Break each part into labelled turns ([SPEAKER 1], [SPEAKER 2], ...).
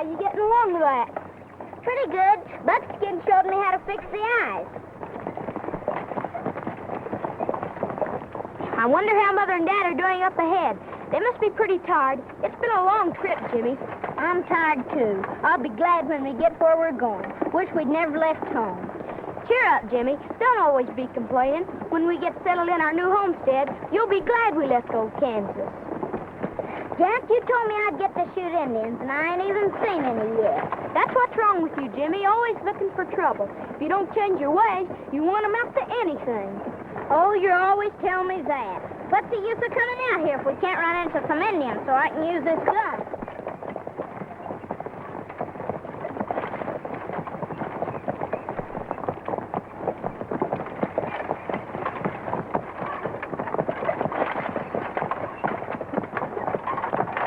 [SPEAKER 1] you getting along with that? Pretty good. Buckskin showed me how to fix the eyes. I wonder how Mother and Dad are doing up ahead. They must be pretty tired. It's been a long trip, Jimmy. I'm tired, too. I'll be glad when we get where we're going. Wish we'd never left home. Cheer up, Jimmy. Don't always be complaining. When we get settled in our new homestead, you'll be glad we left old Kansas. Jack, you told me I'd get to shoot Indians, and I ain't even seen any yet. That's what's wrong with you, Jimmy. Always looking for trouble. If you don't change your ways, you won't amount to anything. Oh, you're always telling me that. What's the use of coming out here if we can't run into some Indians so I can use this gun?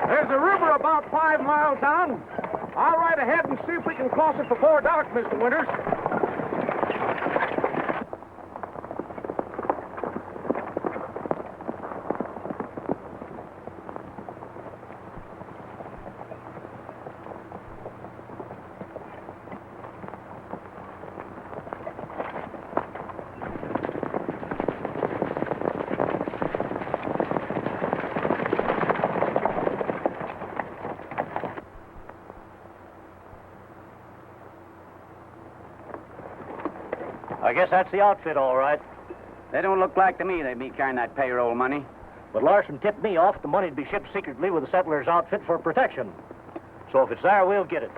[SPEAKER 2] There's a river about 5 miles down. I'll ride ahead and see if we can cross it before dark, Mr. Winters.
[SPEAKER 3] I guess that's the outfit, all right.
[SPEAKER 4] They don't look like to me they'd be carrying that payroll money.
[SPEAKER 3] But Larson tipped me off the money'd be shipped secretly with the settler's outfit for protection. So if it's there, we'll get it.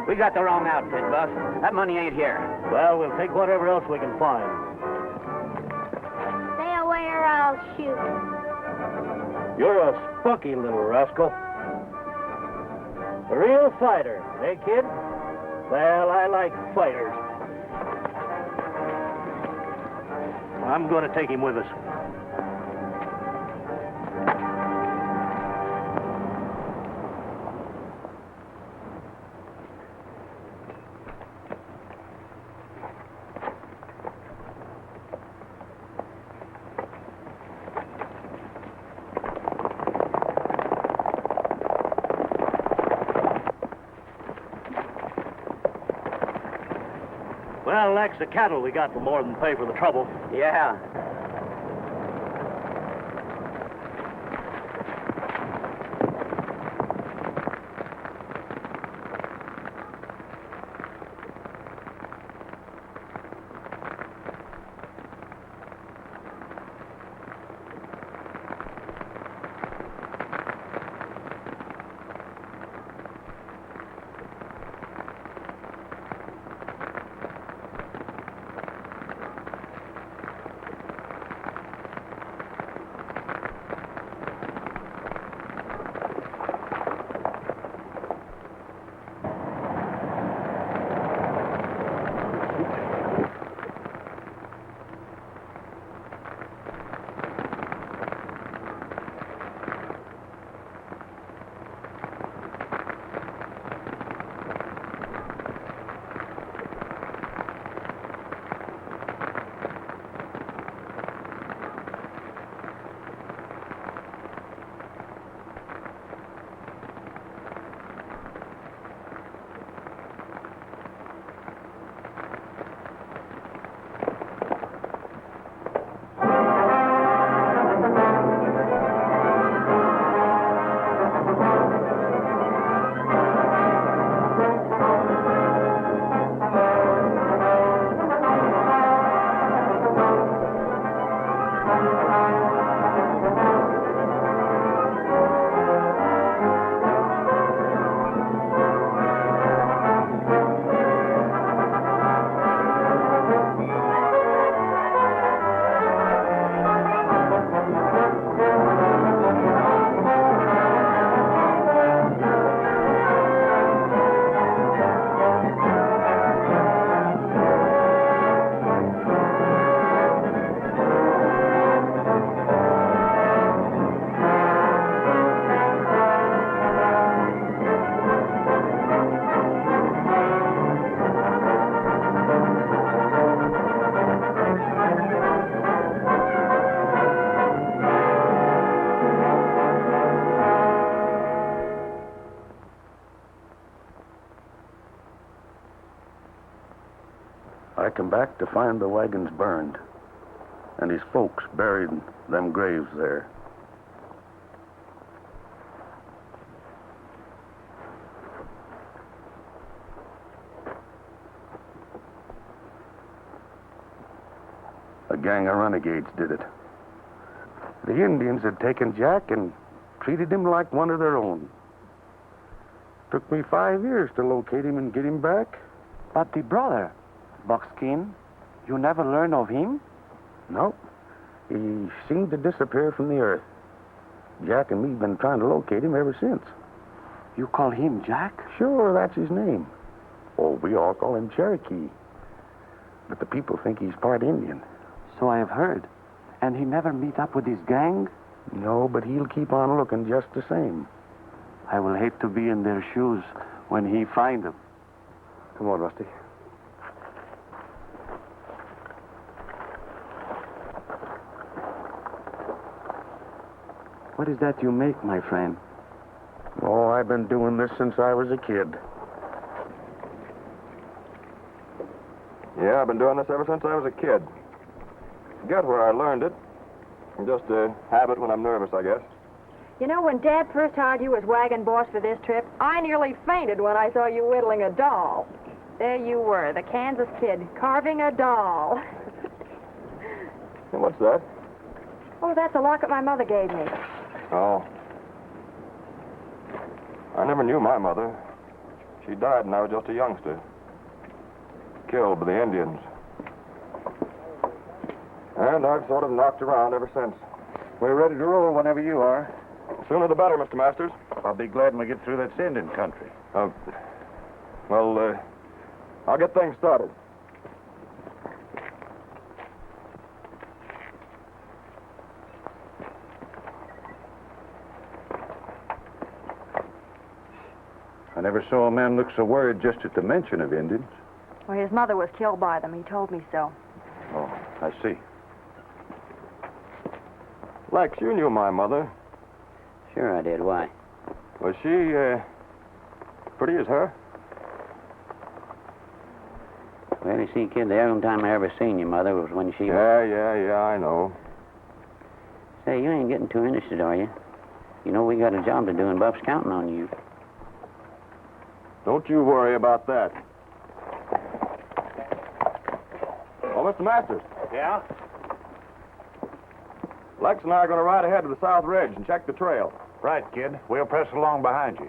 [SPEAKER 4] We got the wrong outfit, Buck. That money ain't here.
[SPEAKER 3] Well, we'll take whatever else we can find.
[SPEAKER 1] Stay away or I'll shoot.
[SPEAKER 3] You're a spunky little rascal. A real fighter, eh, kid? Well, I like fighters. I'm going to take him with us. Well, that's the cattle we got for more than pay for the trouble.
[SPEAKER 4] Yeah.
[SPEAKER 5] I come back to find the wagons burned and his folks buried in them graves there. A gang of renegades did it. The Indians had taken Jack and treated him like one of their own. Took me 5 years to locate him and get him back.
[SPEAKER 6] But the brother, Buckskin, you never learn of him?
[SPEAKER 5] No. He seemed to disappear from the earth. Jack and me been trying to locate him ever since.
[SPEAKER 6] You call him Jack?
[SPEAKER 5] Sure, that's his name. Oh, we all call him Cherokee. But the people think he's part Indian.
[SPEAKER 6] So I have heard. And he never meet up with his gang?
[SPEAKER 5] No, but he'll keep on looking just the same.
[SPEAKER 6] I will hate to be in their shoes when he find them.
[SPEAKER 5] Come on, Rusty.
[SPEAKER 6] What is that you make, my friend?
[SPEAKER 5] Oh, I've been doing this since I was a kid.
[SPEAKER 2] Yeah, I've been doing this ever since I was a kid. Forget where I learned it. Just a habit when I'm nervous, I guess.
[SPEAKER 7] You know, when Dad first hired you as wagon boss for this trip, I nearly fainted when I saw you whittling a doll. There you were, the Kansas kid, carving a doll.
[SPEAKER 2] Hey, what's that?
[SPEAKER 7] Oh, that's a locket my mother gave me.
[SPEAKER 2] Oh. I never knew my mother. She died when I was just a youngster. Killed by the Indians. And I've sort of knocked around ever since.
[SPEAKER 3] We're ready to roll whenever you are.
[SPEAKER 2] Sooner the better, Mr. Masters.
[SPEAKER 3] I'll be glad when we get through that Indian country.
[SPEAKER 2] I'll get things started.
[SPEAKER 3] I never saw a man look so worried just at the mention of Indians.
[SPEAKER 7] Well, his mother was killed by them. He told me so.
[SPEAKER 3] Oh, I see.
[SPEAKER 2] Lex, you knew my mother.
[SPEAKER 4] Sure I did. Why?
[SPEAKER 2] Was she, pretty as her?
[SPEAKER 4] Well, you see, kid, the only time I ever seen your mother was when she...
[SPEAKER 2] Yeah, I know.
[SPEAKER 4] Say, you ain't getting too interested, are you? You know we got a job to do, and Buff's counting on you.
[SPEAKER 2] Don't you worry about that. Oh, Mr. Masters.
[SPEAKER 3] Yeah?
[SPEAKER 2] Lex and I are going to ride ahead to the South Ridge and check the trail.
[SPEAKER 3] Right, kid. We'll press along behind you.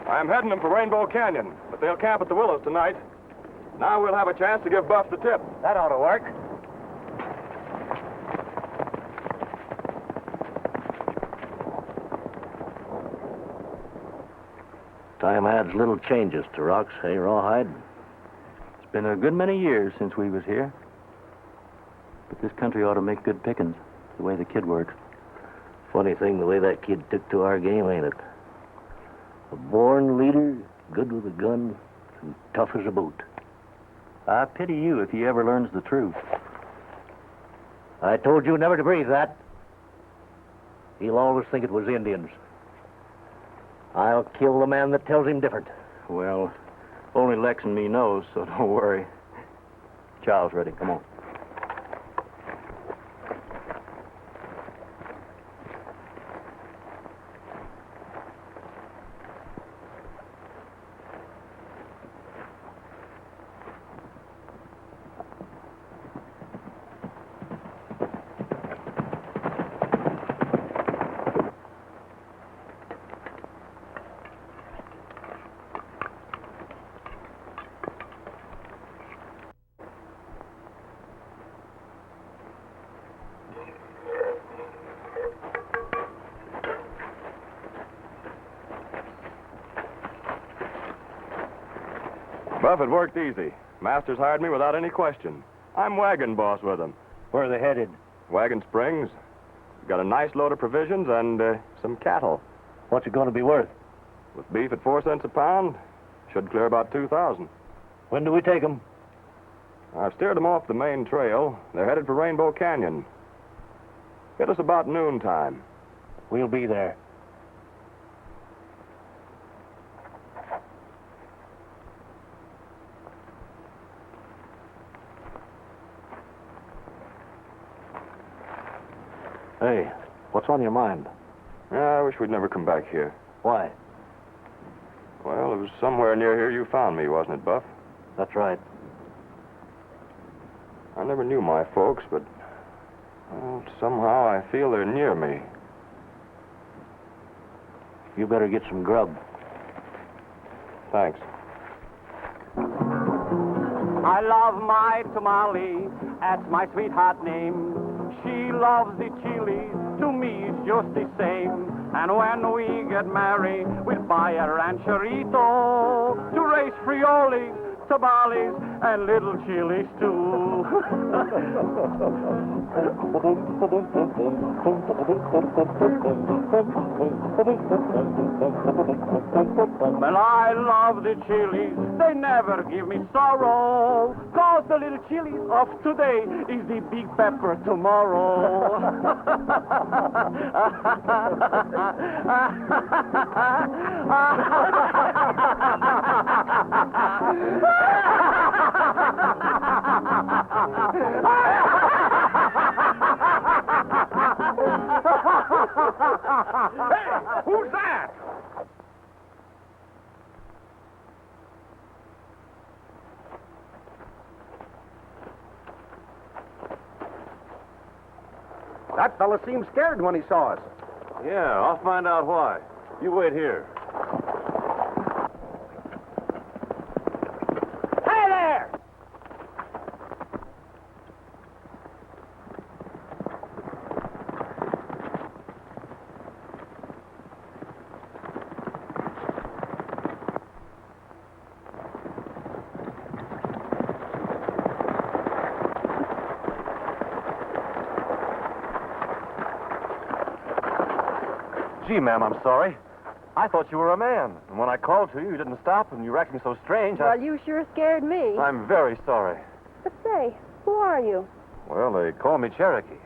[SPEAKER 2] I'm heading them for Rainbow Canyon, but they'll camp at the Willows tonight. Now we'll have a chance to give Buff the tip.
[SPEAKER 3] That ought to work.
[SPEAKER 8] Time adds little changes to rocks, hey, Rawhide?
[SPEAKER 6] It's been a good many years since we was here. But this country ought to make good pickings, the way the kid works.
[SPEAKER 8] Funny thing, the way that kid took to our game, ain't it? A born leader, good with a gun, and tough as a boot.
[SPEAKER 6] I pity you if he ever learns the truth.
[SPEAKER 8] I told you never to breathe that. He'll always think it was Indians. I'll kill the man that tells him different.
[SPEAKER 6] Well, only Lex and me knows, so don't worry. Child's ready. Come on.
[SPEAKER 2] Buff, it worked easy. Masters hired me without any question. I'm wagon boss with them.
[SPEAKER 3] Where are they headed?
[SPEAKER 2] Wagon Springs. Got a nice load of provisions and some cattle.
[SPEAKER 8] What's it going to be worth?
[SPEAKER 2] With beef at 4 cents a pound, should clear about $2,000.
[SPEAKER 3] When do we take 'em?
[SPEAKER 2] I've steered them off the main trail. They're headed for Rainbow Canyon. Hit us about noontime.
[SPEAKER 3] We'll be there. Hey, what's on your mind?
[SPEAKER 2] Yeah, I wish we'd never come back here.
[SPEAKER 3] Why?
[SPEAKER 2] Well, it was somewhere near here you found me, wasn't it, Buff?
[SPEAKER 3] That's right.
[SPEAKER 2] I never knew my folks, but well, somehow I feel they're near me.
[SPEAKER 3] You better get some grub.
[SPEAKER 2] Thanks.
[SPEAKER 9] I love my tamale, that's my sweetheart name. She loves the chili, to me it's just the same. And when we get married, we'll buy a rancherito to raise frioles, tamales, and little chilies too. Well, I love the chilies, they never give me sorrow, 'cause the little chilies of today is the big pepper tomorrow.
[SPEAKER 5] Hey, who's that? That fella seemed scared when he saw us.
[SPEAKER 2] Yeah, I'll find out why. You wait here.
[SPEAKER 9] Hey there!
[SPEAKER 2] Gee, ma'am, I'm sorry. I thought you were a man. And when I called to you, you didn't stop, and you were acting so strange.
[SPEAKER 7] Well, you sure scared me.
[SPEAKER 2] I'm very sorry.
[SPEAKER 7] But say, who are you?
[SPEAKER 2] Well, they call me Cherokee.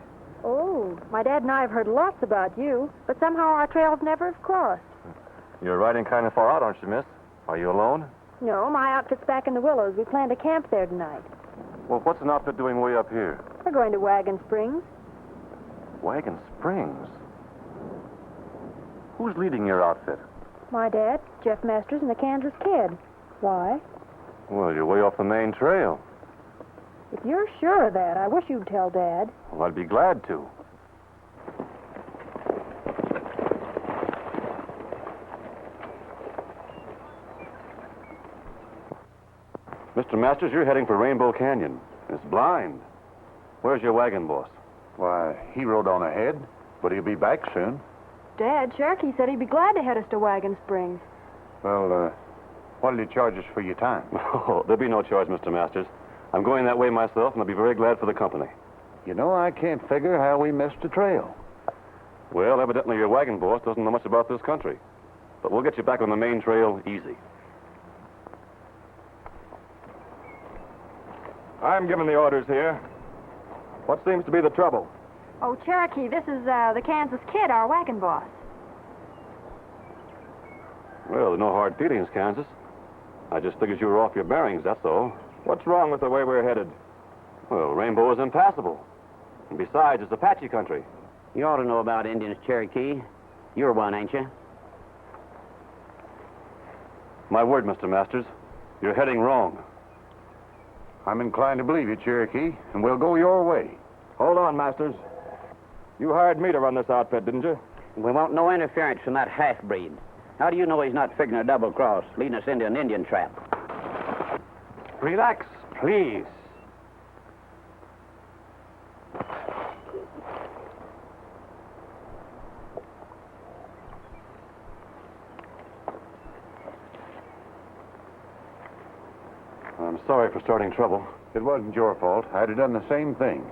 [SPEAKER 7] Oh, my dad and I have heard lots about you, but somehow our trails never have crossed.
[SPEAKER 2] You're riding kind of far out, aren't you, miss? Are you alone?
[SPEAKER 7] No, my outfit's back in the Willows. We plan to camp there tonight.
[SPEAKER 2] Well, what's an outfit doing way up here?
[SPEAKER 7] We're going to Wagon Springs.
[SPEAKER 2] Wagon Springs? Who's leading your outfit?
[SPEAKER 7] My dad, Jeff Masters, and the Kansas Kid. Why?
[SPEAKER 2] Well, you're way off the main trail.
[SPEAKER 7] If you're sure of that, I wish you'd tell Dad.
[SPEAKER 2] Well, I'd be glad to. Mr. Masters, you're heading for Rainbow Canyon. It's blind. Where's your wagon boss?
[SPEAKER 5] Why, he rode on ahead, but he'll be back soon.
[SPEAKER 7] Dad, Cherokee said he'd be glad to head us to Wagon Springs.
[SPEAKER 5] Well, what'll he charge us for your time?
[SPEAKER 2] Oh, there'll be no charge, Mr. Masters. I'm going that way myself, and I'll be very glad for the company.
[SPEAKER 5] You know, I can't figure how we missed the trail.
[SPEAKER 2] Well, evidently your wagon boss doesn't know much about this country. But we'll get you back on the main trail easy. I'm giving the orders here. What seems to be the trouble?
[SPEAKER 7] Oh, Cherokee, this is the Kansas Kid, our wagon boss.
[SPEAKER 2] Well, there are no hard feelings, Kansas. I just figured you were off your bearings, that's all. What's wrong with the way we're headed? Well, Rainbow is impassable. And besides, it's Apache country.
[SPEAKER 4] You ought to know about Indians, Cherokee. You're one, ain't you?
[SPEAKER 2] My word, Mr. Masters, you're heading wrong.
[SPEAKER 5] I'm inclined to believe you, Cherokee, and we'll go your way.
[SPEAKER 2] Hold on, Masters. You hired me to run this outfit, didn't you?
[SPEAKER 4] We want no interference from that half-breed. How do you know he's not figuring a double cross, leading us into an Indian trap?
[SPEAKER 2] Relax, please. I'm sorry for starting trouble.
[SPEAKER 5] It wasn't your fault. I'd have done the same thing.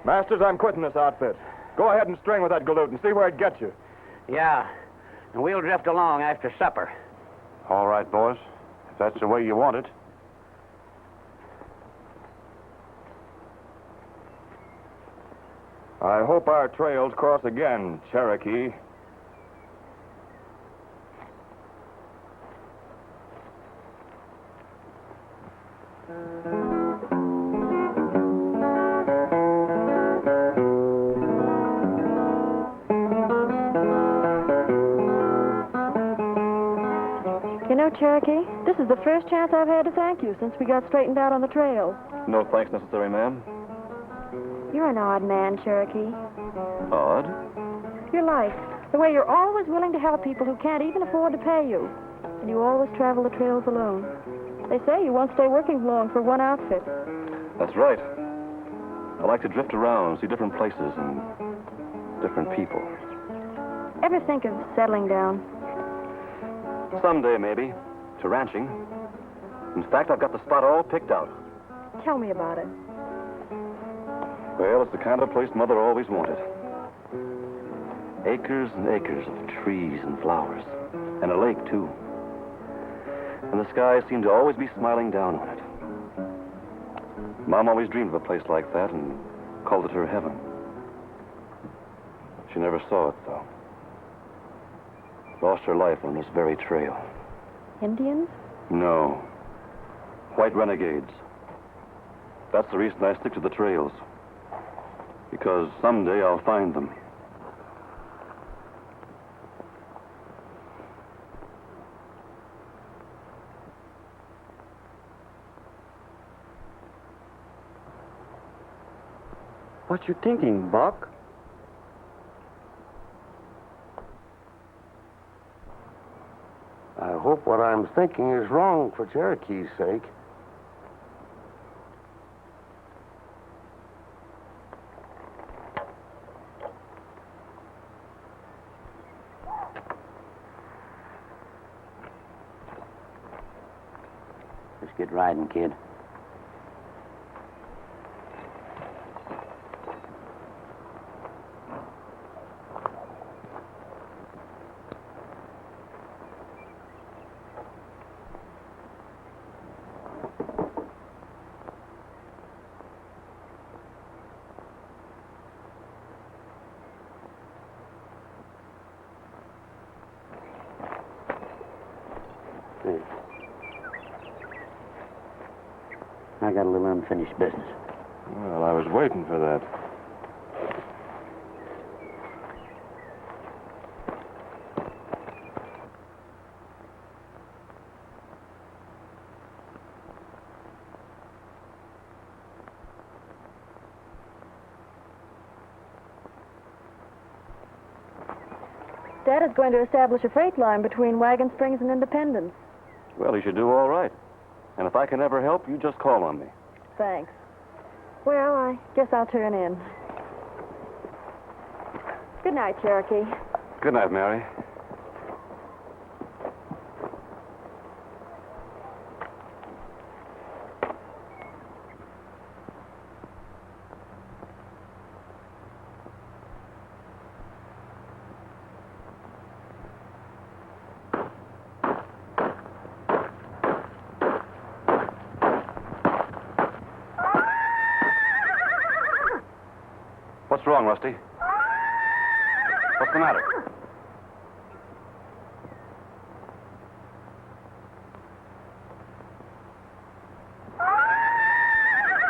[SPEAKER 2] Masters, I'm quitting this outfit. Go ahead and string with that galoot and see where it gets you.
[SPEAKER 4] Yeah, and we'll drift along after supper.
[SPEAKER 2] All right, boys. If that's the way you want it. I hope our trails cross again, Cherokee.
[SPEAKER 7] You know, Cherokee, this is the first chance I've had to thank you since we got straightened out on the trail.
[SPEAKER 2] No thanks necessary, ma'am.
[SPEAKER 7] You're an odd man, Cherokee.
[SPEAKER 2] Odd?
[SPEAKER 7] You're like the way you're always willing to help people who can't even afford to pay you. And you always travel the trails alone. They say you won't stay working long for one outfit.
[SPEAKER 2] That's right. I like to drift around, see different places and different people.
[SPEAKER 7] Ever think of settling down?
[SPEAKER 2] Someday, maybe, to ranching. In fact, I've got the spot all picked out.
[SPEAKER 7] Tell me about it.
[SPEAKER 2] Well, it's the kind of place Mother always wanted. Acres and acres of trees and flowers. And a lake, too. And the sky seemed to always be smiling down on it. Mom always dreamed of a place like that and called it her heaven. She never saw it, though. Lost her life on this very trail.
[SPEAKER 7] Indians?
[SPEAKER 2] No. White renegades. That's the reason I stick to the trails. Because someday I'll find them.
[SPEAKER 5] What you thinking, Buck? I hope what I'm thinking is wrong for Cherokee's sake.
[SPEAKER 4] Let's get riding, kid. I got a little unfinished business.
[SPEAKER 2] Well, I was waiting for that.
[SPEAKER 7] Dad is going to establish a freight line between Wagon Springs and Independence.
[SPEAKER 2] Well, you should do all right. And if I can ever help, you just call on me.
[SPEAKER 7] Thanks. Well, I guess I'll turn in. Good night, Cherokee.
[SPEAKER 2] Good night, Mary. What's wrong, Rusty? What's the matter?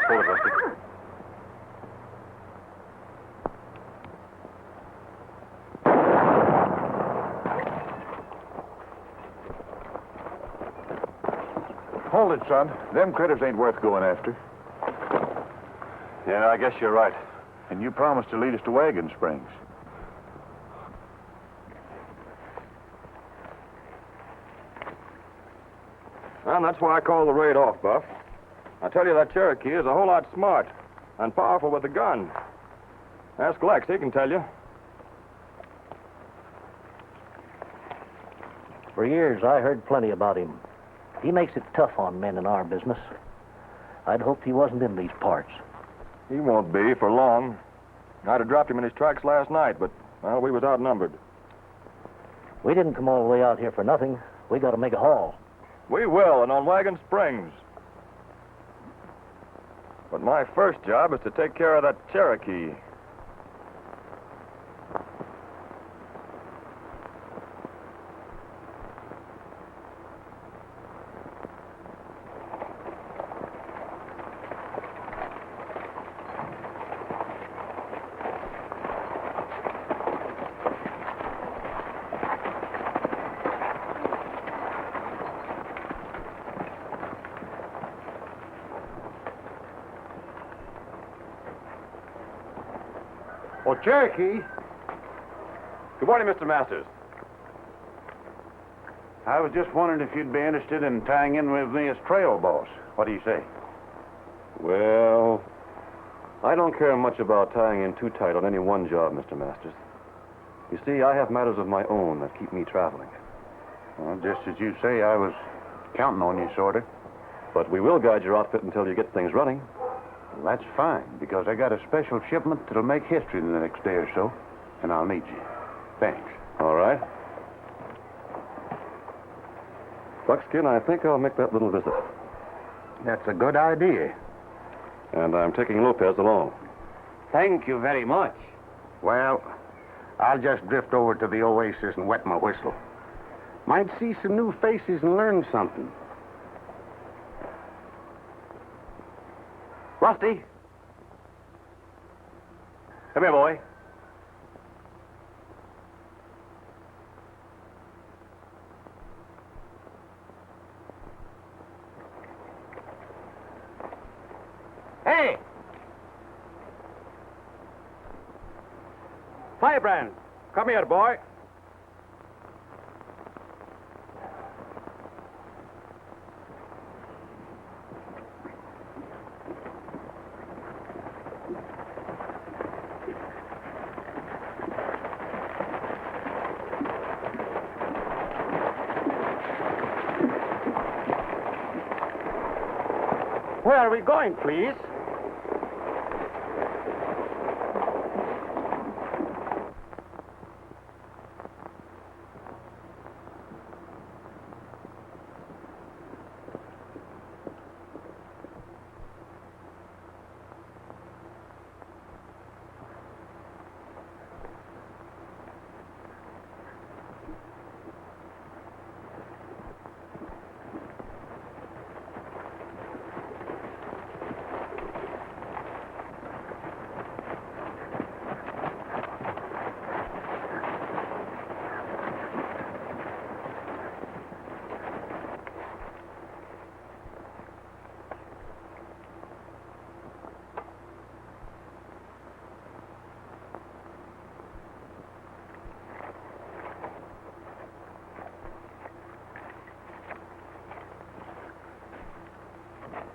[SPEAKER 2] Hold it, Rusty.
[SPEAKER 10] Hold it, son. Them critters ain't worth going after.
[SPEAKER 2] Yeah, I guess you're right.
[SPEAKER 10] And you promised to lead us to Wagon Springs.
[SPEAKER 2] And that's why I call the raid off, Buff. I tell you, that Cherokee is a whole lot smart and powerful with a gun. Ask Lex, he can tell you.
[SPEAKER 8] For years, I heard plenty about him. He makes it tough on men in our business. I'd hoped he wasn't in these parts.
[SPEAKER 2] He won't be for long. I'd have dropped him in his tracks last night, but, well, we was outnumbered.
[SPEAKER 8] We didn't come all the way out here for nothing. We got to make a haul.
[SPEAKER 10] We will, and on Wagon Springs. But my first job is to take care of that Cherokee.
[SPEAKER 5] Oh, Cherokee.
[SPEAKER 10] Good morning, Mr. Masters.
[SPEAKER 5] I was just wondering if you'd be interested in tying in with me as trail boss. What do you say?
[SPEAKER 2] Well, I don't care much about tying in too tight on any one job, Mr. Masters. You see, I have matters of my own that keep me traveling.
[SPEAKER 5] Well, just as you say, I was counting on you, sort of.
[SPEAKER 2] But we will guide your outfit until you get things running.
[SPEAKER 5] Well, that's fine, because I got a special shipment that'll make history in the next day or so, and I'll need you. Thanks.
[SPEAKER 2] All right. Buckskin, I think I'll make that little visit.
[SPEAKER 5] That's a good idea.
[SPEAKER 2] And I'm taking Lopez along.
[SPEAKER 3] Thank you very much.
[SPEAKER 5] Well, I'll just drift over to the oasis and wet my whistle. Might see some new faces and learn something.
[SPEAKER 3] Rusty. Come here, boy. Hey! Firebrand, come here, boy. Where are we going, please?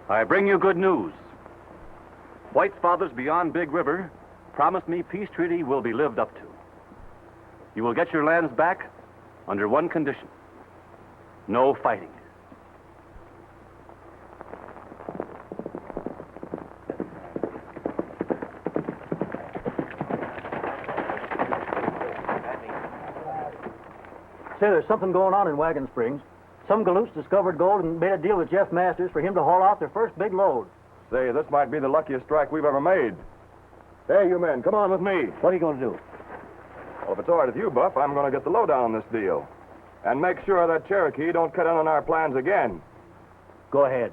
[SPEAKER 2] I bring you good news. White's fathers beyond Big River promised me peace treaty will be lived up to. You will get your lands back under one condition. No fighting.
[SPEAKER 6] Say, there's something going on in Wagon Springs. Some galoots discovered gold and made a deal with Jeff Masters for him to haul out their first big load.
[SPEAKER 10] Say, this might be the luckiest strike we've ever made. Hey, you men, come on with me.
[SPEAKER 8] What are you going to do?
[SPEAKER 10] Well, if it's all right with you, Buff, I'm going to get the lowdown on this deal. And make sure that Cherokee don't cut in on our plans again.
[SPEAKER 8] Go ahead.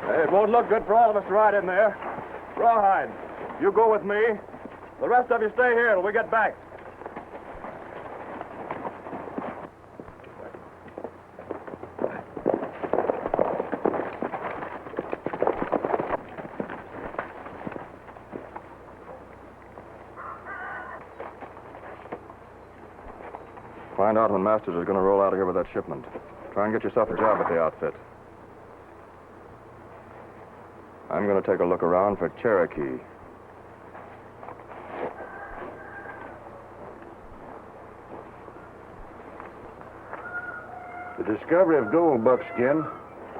[SPEAKER 10] It won't look good for all of us to ride in there. Rawhide, you go with me. The rest of you stay here till we get back. Find out when Masters is going to roll out of here with that shipment. Try and get yourself a job at the outfit. I'm going to take a look around for Cherokee.
[SPEAKER 5] The discovery of gold, Buckskin,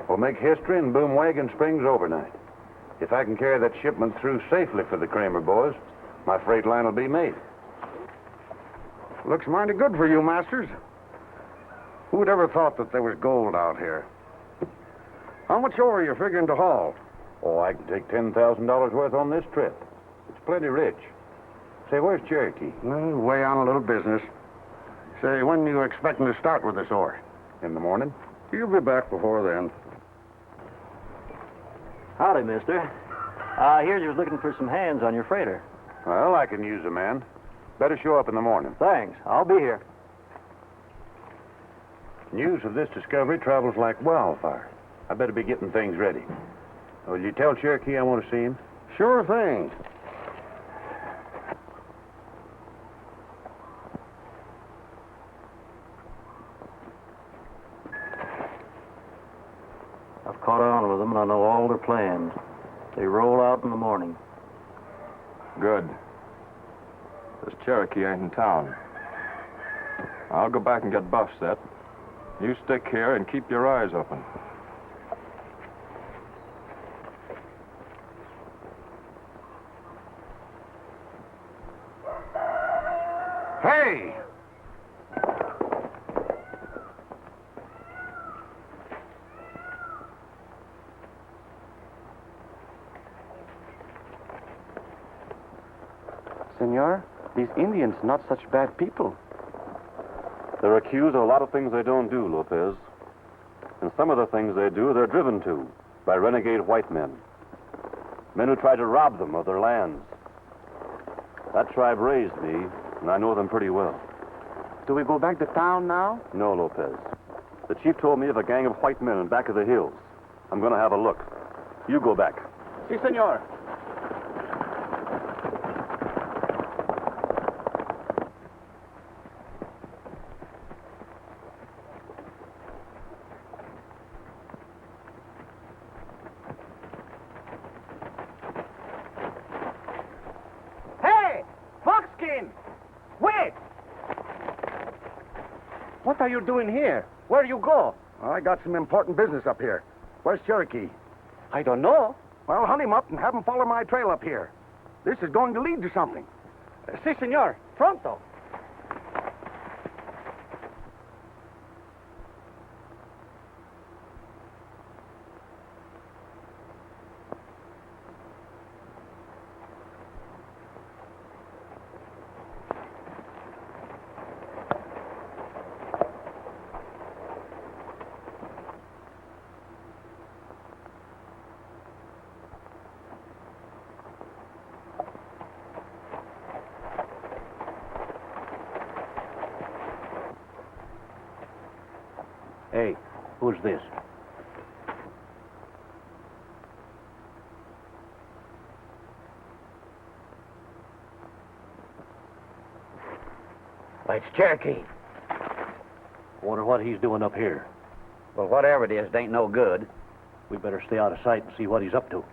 [SPEAKER 5] will make history in Boom Wagon Springs overnight. If I can carry that shipment through safely for the Kramer boys, my freight line will be made. Looks mighty good for you, Masters. Who'd ever thought that there was gold out here? How much ore are you figuring to haul? Oh, I can take $10,000 worth on this trip. It's plenty rich. Say, where's Cherokee? Way on a little business. Say, when are you expecting to start with this ore? In the morning. You'll be back before then.
[SPEAKER 6] Howdy, mister. Here's you was looking for some hands on your freighter.
[SPEAKER 5] Well, I can use a man. Better show up in the morning.
[SPEAKER 6] Thanks. I'll be here.
[SPEAKER 5] News of this discovery travels like wildfire. I better be getting things ready. Will you tell Cherokee I want to see him? Sure thing.
[SPEAKER 6] I've caught on with them, and I know all their plans. They roll out in the morning.
[SPEAKER 10] Good. This Cherokee ain't in town. I'll go back and get Buff set. You stick here and keep your eyes open.
[SPEAKER 5] Hey!
[SPEAKER 2] Senor, these Indians not such bad people. They're accused of a lot of things they don't do, Lopez. And some of the things they do, they're driven to by renegade white men. Men who try to rob them of their lands. That tribe raised me, and I know them pretty well.
[SPEAKER 5] Do we go back to town now?
[SPEAKER 2] No, Lopez. The chief told me of a gang of white men in back of the hills. I'm going to have a look. You go back.
[SPEAKER 5] Si, senor.
[SPEAKER 3] What are you doing here? Where you go?
[SPEAKER 5] I got some important business up here. Where's Cherokee?
[SPEAKER 3] I don't know.
[SPEAKER 5] Well, hunt him up and have him follow my trail up here. This is going to lead to something.
[SPEAKER 3] Si, senor. Pronto.
[SPEAKER 8] Hey, who's this?
[SPEAKER 4] It's Cherokee.
[SPEAKER 8] Wonder what he's doing up here.
[SPEAKER 4] Well, whatever it is, it ain't no good.
[SPEAKER 8] We better stay out of sight and see what he's up to.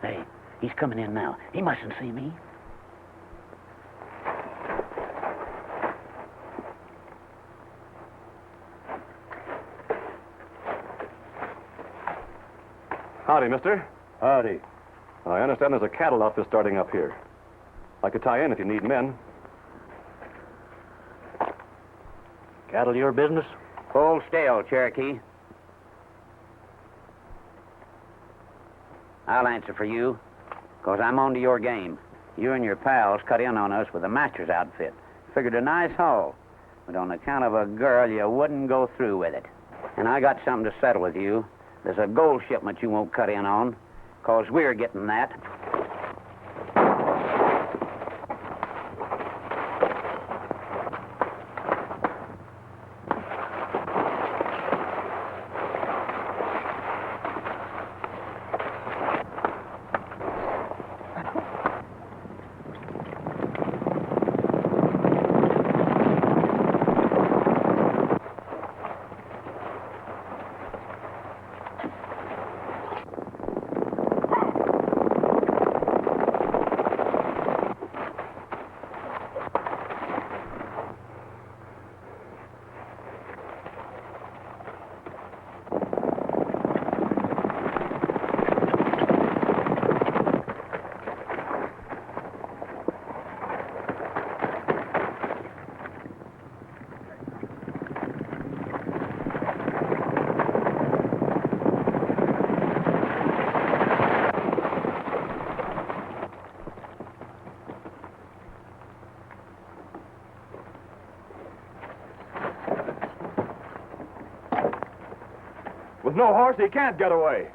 [SPEAKER 4] Hey, he's coming in now. He mustn't see me.
[SPEAKER 2] Howdy, mister.
[SPEAKER 8] Howdy.
[SPEAKER 2] I understand there's a cattle outfit starting up here. I could tie in if you need men.
[SPEAKER 8] Cattle your business?
[SPEAKER 4] Hold still, Cherokee. I'll answer for you, 'cause I'm on to your game. You and your pals cut in on us with a matcher's outfit. Figured a nice haul, but on account of a girl, you wouldn't go through with it. And I got something to settle with you. There's a gold shipment you won't cut in on, 'cause we're getting that.
[SPEAKER 10] no horse, he can't get away.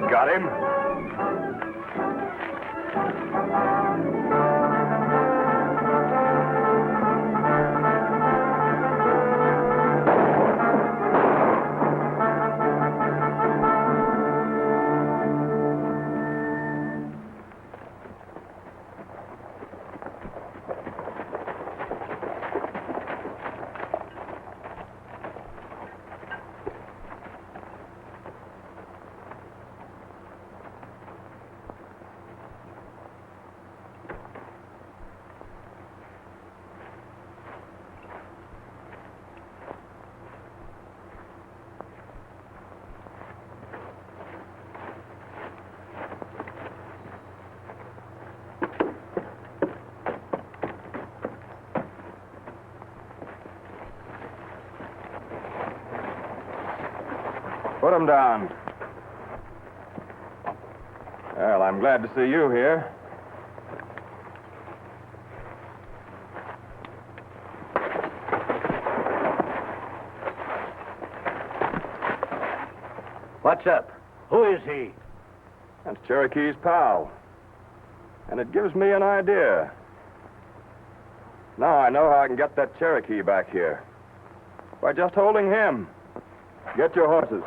[SPEAKER 10] Got him. Put him down. Well, I'm glad to see you here.
[SPEAKER 3] What's up? Who is he?
[SPEAKER 10] That's Cherokee's pal. And it gives me an idea. Now I know how I can get that Cherokee back here. By just holding him. Get your horses.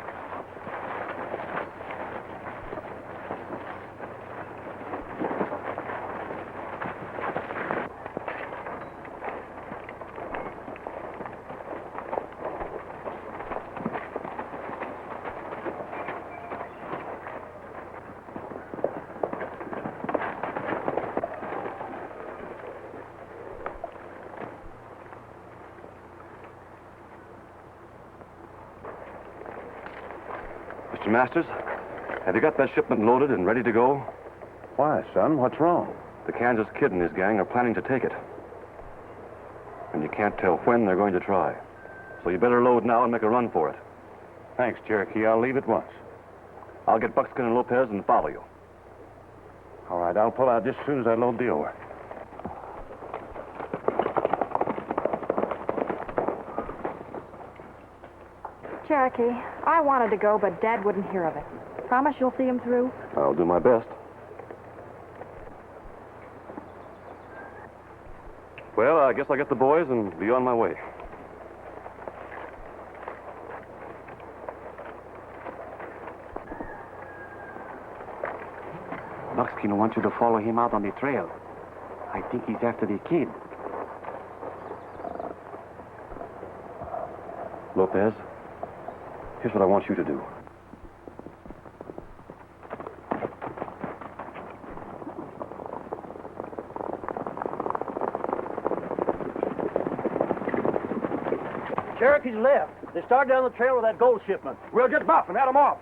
[SPEAKER 2] Mr. Masters, have you got that shipment loaded and ready to go?
[SPEAKER 5] Why, son? What's wrong?
[SPEAKER 2] The Kansas Kid and his gang are planning to take it. And you can't tell when they're going to try. So you better load now and make a run for it.
[SPEAKER 5] Thanks, Cherokee. I'll leave at once.
[SPEAKER 2] I'll get Buckskin and Lopez and follow you.
[SPEAKER 5] All right, I'll pull out just as soon as I load the ore.
[SPEAKER 7] Cherokee, I wanted to go, but Dad wouldn't hear of it. Promise you'll see him through?
[SPEAKER 2] I'll do my best. Well, I guess I'll get the boys and be on my way.
[SPEAKER 11] Buckskin wants you to follow him out on the trail. I think he's after the kid.
[SPEAKER 2] Lopez, here's what I want you to do.
[SPEAKER 3] Cherokee's left. They started down the trail with that gold shipment.
[SPEAKER 10] We'll get Buff and head him off.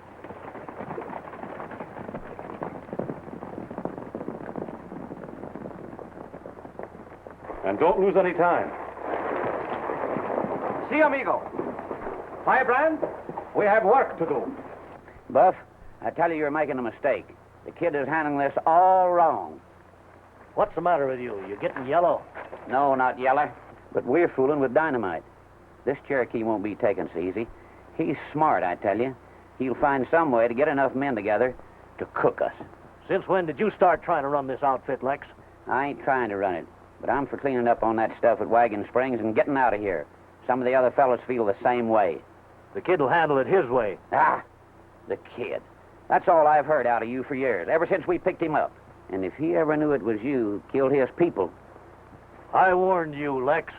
[SPEAKER 3] And don't lose any time.
[SPEAKER 9] Si, amigo. Hi, Bryant. We have work to do.
[SPEAKER 4] Buff, I tell you, you're making a mistake. The kid is handling this all wrong.
[SPEAKER 3] What's the matter with you? You getting yellow?
[SPEAKER 4] No, not Yeller. But we're fooling with dynamite. This Cherokee won't be taken so easy. He's smart, I tell you. He'll find some way to get enough men together to cook us.
[SPEAKER 3] Since when did you start trying to run this outfit, Lex?
[SPEAKER 4] I ain't trying to run it, but I'm for cleaning up on that stuff at Wagon Springs and getting out of here. Some of the other fellows feel the same way.
[SPEAKER 3] The kid will handle it his way.
[SPEAKER 4] Ah, the kid. That's all I've heard out of you for years, ever since we picked him up. And if he ever knew it was you who killed his people...
[SPEAKER 3] I warned you, Lex.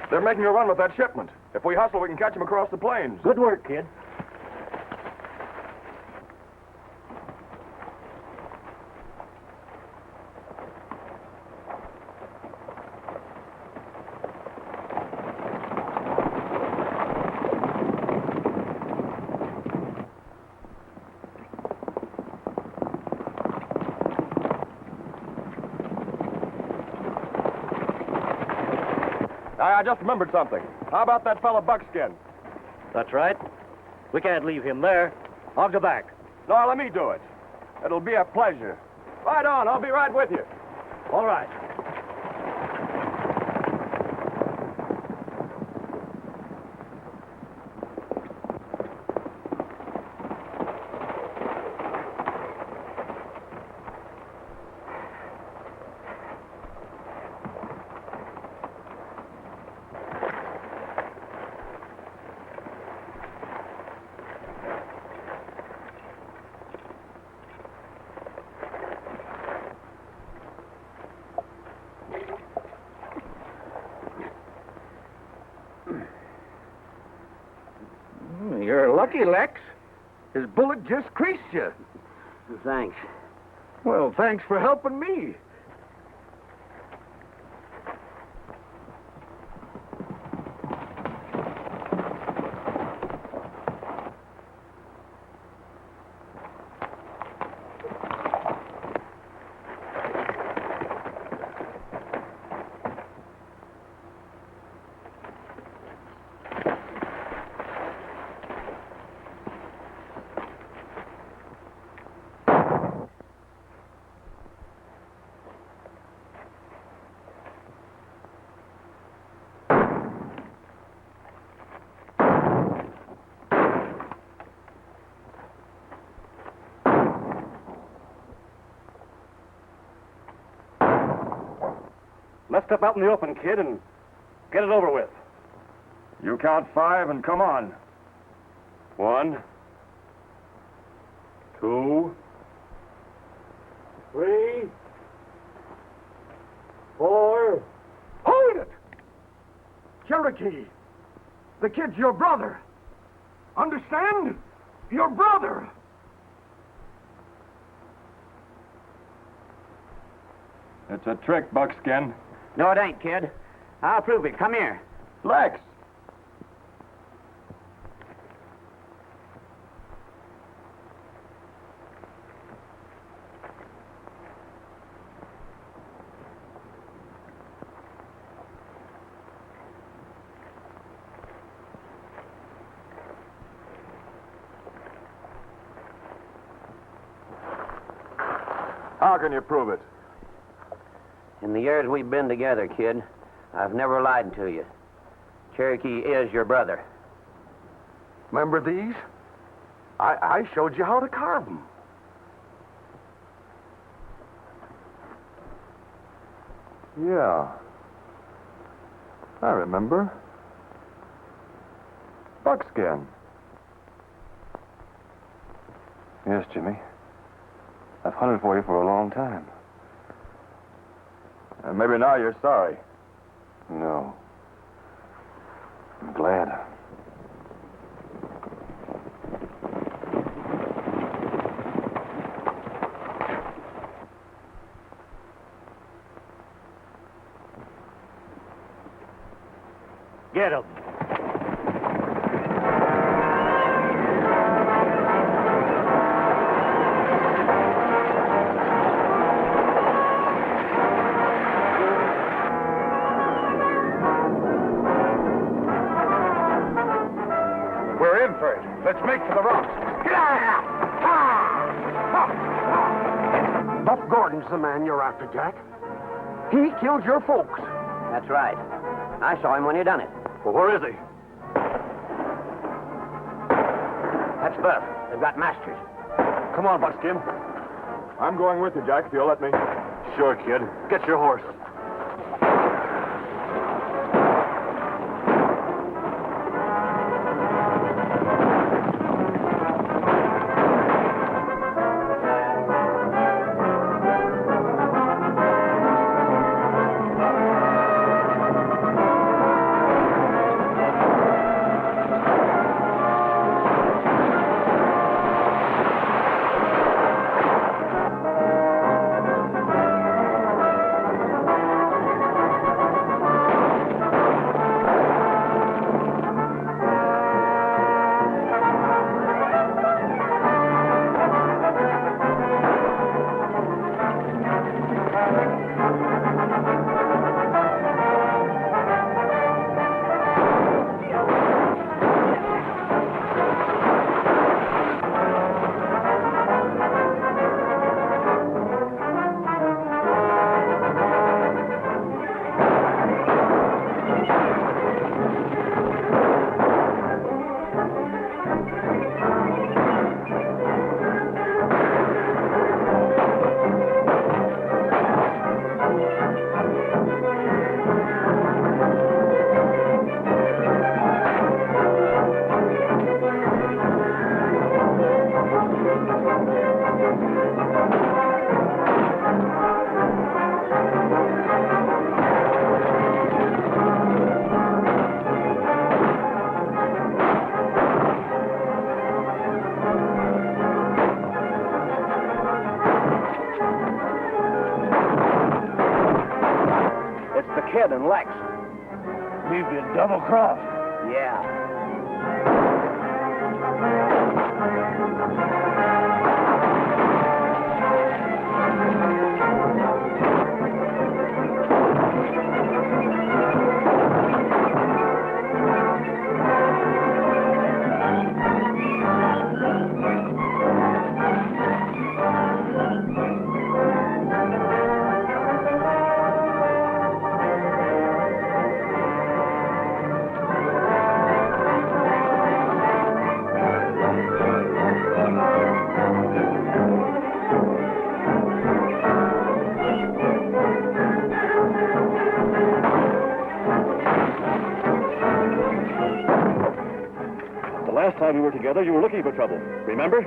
[SPEAKER 10] They're making a run with that shipment. If we hustle, we can catch them across the plains.
[SPEAKER 3] Good work, kid.
[SPEAKER 10] I just remembered something. How about that fellow Buckskin?
[SPEAKER 3] That's right. We can't leave him there. I'll go back.
[SPEAKER 10] No, let me do it. It'll be a pleasure. Right on, I'll be right with you.
[SPEAKER 3] All right.
[SPEAKER 5] You're lucky, Lex. His bullet just creased you.
[SPEAKER 4] Thanks.
[SPEAKER 5] Well, thanks for helping me.
[SPEAKER 3] Let's step out in the open, kid, and get it over with.
[SPEAKER 10] You count 5 and come on. 1, 2,
[SPEAKER 3] 3, 4.
[SPEAKER 5] Hold it! Cherokee, the kid's your brother. Understand? Your brother.
[SPEAKER 10] It's a trick, Buckskin.
[SPEAKER 4] No, it ain't, kid. I'll prove it. Come here.
[SPEAKER 10] Lex! How can you prove it?
[SPEAKER 4] In the years we've been together, kid, I've never lied to you. Cherokee is your brother.
[SPEAKER 5] Remember these? I showed you how to carve them.
[SPEAKER 10] Yeah. I remember. Buckskin. Yes, Jimmy. I've hunted for you for a long time. And maybe now you're sorry. No. I'm glad.
[SPEAKER 3] Get him.
[SPEAKER 5] We're in for it. Let's make for the rocks.
[SPEAKER 12] Buff Gordon's the man you're after, Jack. He killed your folks.
[SPEAKER 4] That's right. I saw him when you done it.
[SPEAKER 10] Well, where is he?
[SPEAKER 4] That's Buff. They've got Masters.
[SPEAKER 10] Come on, Buckskin. I'm going with you, Jack, if you'll let me. Sure, kid. Get your horse.
[SPEAKER 3] Kid and Lex. We've been double-crossed.
[SPEAKER 4] Yeah.
[SPEAKER 10] Last time we were together, you were looking for trouble. Remember? Is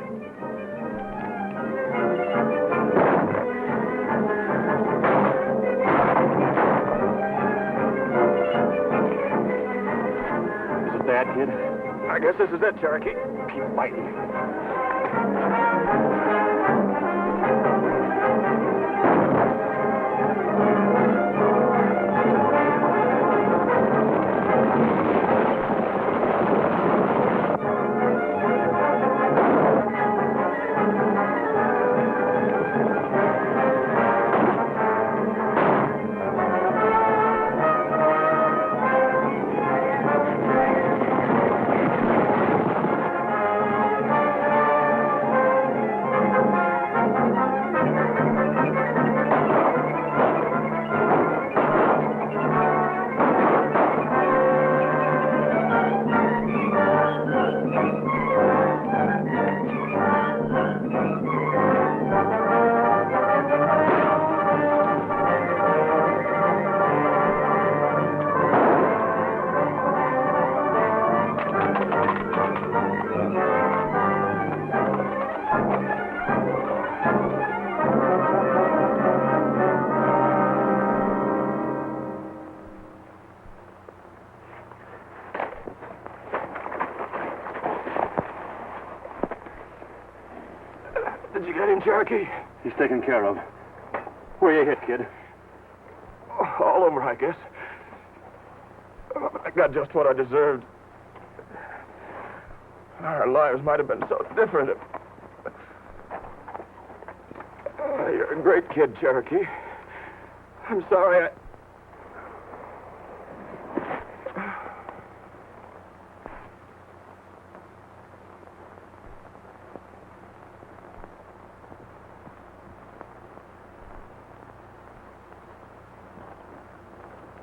[SPEAKER 10] it bad, kid?
[SPEAKER 5] I guess this is it, Cherokee. Keep fighting.
[SPEAKER 10] Did you get him, Cherokee? He's taken care of. Where you hit, kid?
[SPEAKER 5] All over, I guess.
[SPEAKER 10] I got just what I deserved. Our lives might have been so different if... You're a great kid, Cherokee. I'm sorry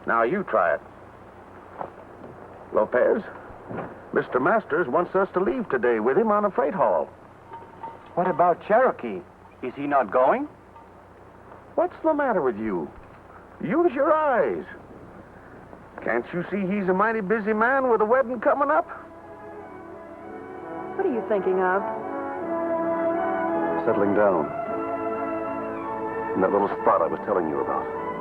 [SPEAKER 5] Now you try it. Lopez, Mr. Masters wants us to leave today with him on a freight haul.
[SPEAKER 11] What about Cherokee? Is he not going?
[SPEAKER 5] What's the matter with you? Use your eyes. Can't you see he's a mighty busy man with a wedding coming up?
[SPEAKER 7] What are you thinking of?
[SPEAKER 2] Settling down. In that little spot I was telling you about.